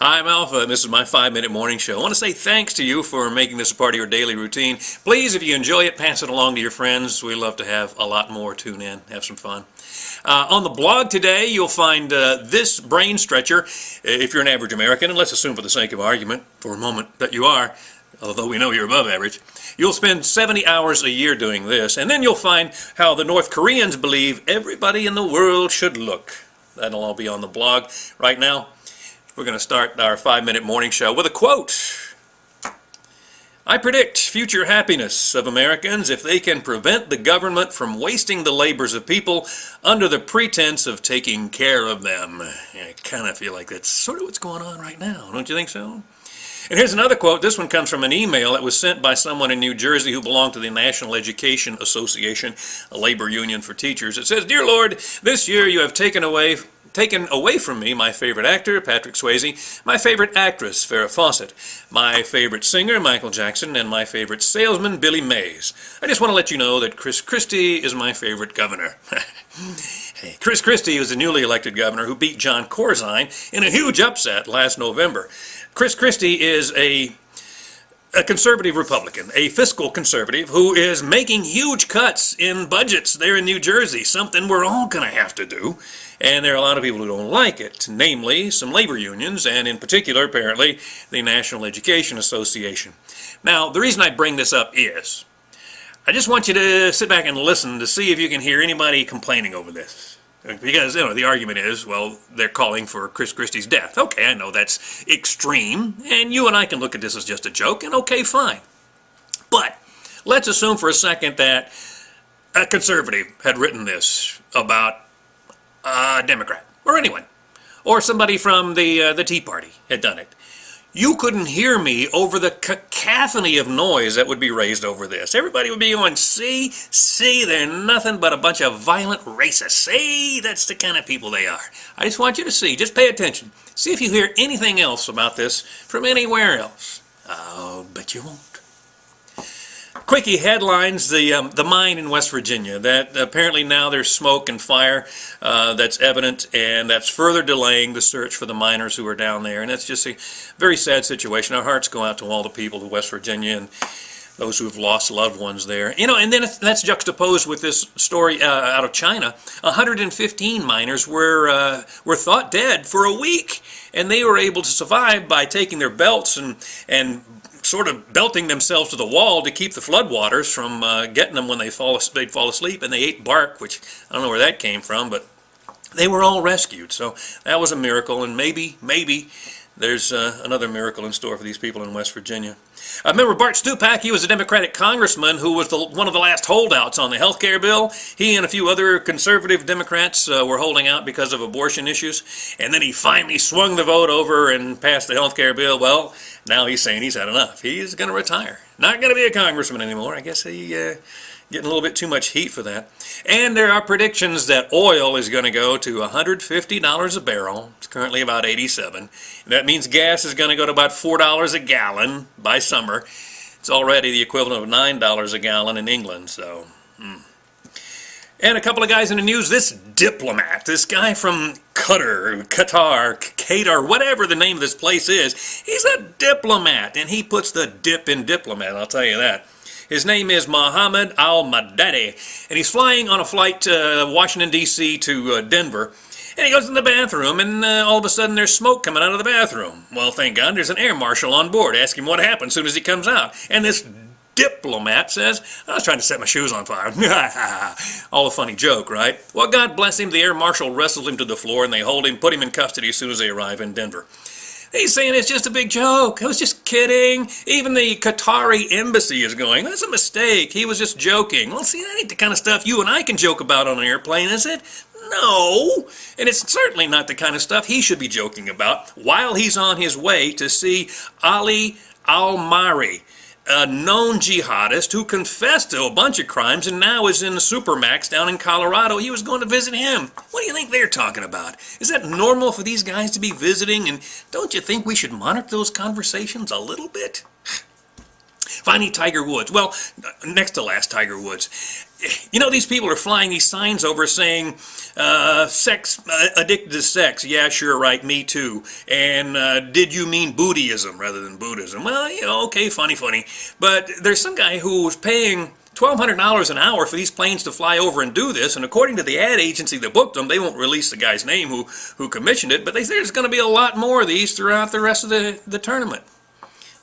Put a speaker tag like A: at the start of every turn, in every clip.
A: I'm Alpha, and this is my 5-minute morning show. I want to say thanks to you for making this a part of your daily routine. Please, if you enjoy it, pass it along to your friends. We love to have a lot more tune in, have some fun. On the blog today, you'll find this brain stretcher. If you're an average American, and let's assume for the sake of argument for a moment that you are, although we know you're above average, you'll spend 70 hours a year doing this, and then you'll find how the North Koreans believe everybody in the world should look. That'll all be on the blog. Right now, we're going to start our 5-minute morning show with a quote. I predict future happiness of Americans if they can prevent the government from wasting the labors of people under the pretense of taking care of them. I kind of feel like that's sort of what's going on right now, don't you think so? And here's another quote. This one comes from an email that was sent by someone in New Jersey who belonged to the National Education Association, a labor union for teachers. It says, "Dear Lord, this year you have taken away from me my favorite actor, Patrick Swayze, my favorite actress, Farrah Fawcett, my favorite singer, Michael Jackson, and my favorite salesman, Billy Mays. I just want to let you know that Chris Christie is my favorite governor." Hey, Chris Christie was the newly elected governor who beat John Corzine in a huge upset last November. Chris Christie is a conservative Republican, a fiscal conservative who is making huge cuts in budgets there in New Jersey, something we're all going to have to do. And there are a lot of people who don't like it, namely some labor unions, and in particular, apparently, the National Education Association. Now, the reason I bring this up is, I just want you to sit back and listen to see if you can hear anybody complaining over this. Because, you know, the argument is, well, they're calling for Chris Christie's death. Okay, I know that's extreme, and you and I can look at this as just a joke, and okay, fine. But let's assume for a second that a conservative had written this about a Democrat, or anyone, or somebody from the Tea Party had done it. You couldn't hear me over the cacophony of noise that would be raised over this. Everybody would be going, see, they're nothing but a bunch of violent racists. See, that's the kind of people they are. I just want you to see, just pay attention. See if you hear anything else about this from anywhere else. I'll bet you won't. Quickie headlines, the mine in West Virginia, that apparently now there's smoke and fire that's evident, and that's further delaying the search for the miners who are down there. And it's just a very sad situation. Our hearts go out to all the people of West Virginia and those who have lost loved ones there. You know, and then that's juxtaposed with this story out of China. 115 miners were thought dead for a week, and they were able to survive by taking their belts and sort of belting themselves to the wall to keep the floodwaters from getting them when they'd fall asleep, and they ate bark, which I don't know where that came from, but they were all rescued. So that was a miracle, and maybe there's another miracle in store for these people in West Virginia. I remember Bart Stupak. He was a Democratic congressman who was one of the last holdouts on the health care bill. He and a few other conservative Democrats were holding out because of abortion issues, and then he finally swung the vote over and passed the health care bill. Well, now he's saying he's had enough. He's going to retire. Not going to be a congressman anymore. I guess he getting a little bit too much heat for that. And there are predictions that oil is going to go to $150 a barrel. It's currently about $87. That means gas is going to go to about $4 a gallon by summer. It's already the equivalent of $9 a gallon in England. So, And a couple of guys in the news. This diplomat, this guy from Qatar, whatever the name of this place is, he's a diplomat, and he puts the dip in diplomat, I'll tell you that. His name is Mohammed Al-Madadi, and he's flying on a flight to Washington, D.C. to Denver, and he goes in the bathroom, and all of a sudden there's smoke coming out of the bathroom. Well, thank God there's an air marshal on board. Ask him what happened as soon as he comes out. And this diplomat says, "I was trying to set my shoes on fire." All a funny joke, right? Well, God bless him, the air marshal wrestles him to the floor, and they hold him, put him in custody as soon as they arrive in Denver. He's saying it's just a big joke. I was just kidding. Even the Qatari embassy is going, "That's a mistake. He was just joking." Well, see, that ain't the kind of stuff you and I can joke about on an airplane, is it? No. And it's certainly not the kind of stuff he should be joking about while he's on his way to see Ali Al-Mari, a known jihadist who confessed to a bunch of crimes and now is in the Supermax down in Colorado. He was going to visit him. What do you think they're talking about? Is that normal for these guys to be visiting? And don't you think we should monitor those conversations a little bit? Finally, Tiger Woods. Well, next to last, Tiger Woods. You know, these people are flying these signs over saying, sex, addicted to sex. Yeah, sure, right, me too. And did you mean Buddhism rather than Buddhism? Well, you know, okay, funny. But there's some guy who was paying $1,200 an hour for these planes to fly over and do this, and according to the ad agency that booked them, they won't release the guy's name who commissioned it, but they say there's going to be a lot more of these throughout the rest of the tournament.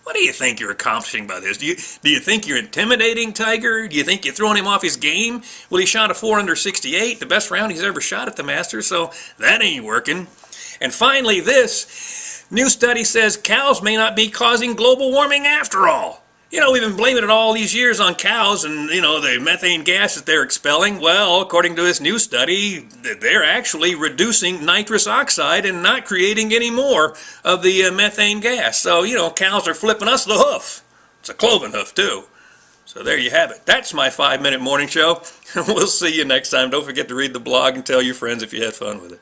A: What do you think you're accomplishing by this? Do you think you're intimidating Tiger? Do you think you're throwing him off his game? Well, he shot a 4 under 68, the best round he's ever shot at the Masters, so that ain't working. And finally, this new study says cows may not be causing global warming after all. You know, we've been blaming it all these years on cows and, you know, the methane gas that they're expelling. Well, according to this new study, they're actually reducing nitrous oxide and not creating any more of the methane gas. So, you know, cows are flipping us the hoof. It's a cloven hoof, too. So there you have it. That's my 5-minute morning show. We'll see you next time. Don't forget to read the blog and tell your friends if you had fun with it.